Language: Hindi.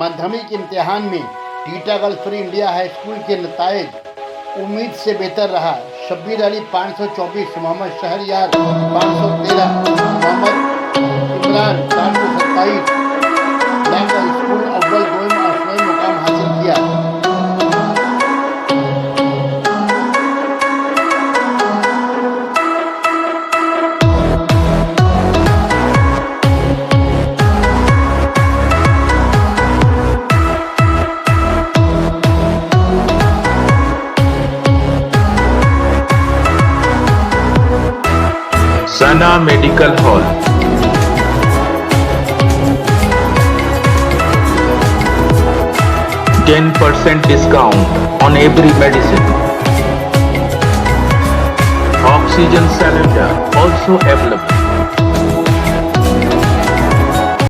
माध्यमिक इम्तिहान में Titagarh free India high school के नताइज उम्मीद से बेहतर रहा। शब्बीर अली 524, मोहम्मद शहरयार 513, मोहम्मद इमरान 427 लाकर स्कूल अव्वल गोइम आसमानी मुकाम हासिल किया। Sana Medical Hall. %10 discount on every medicine. Oxygen cylinder also available.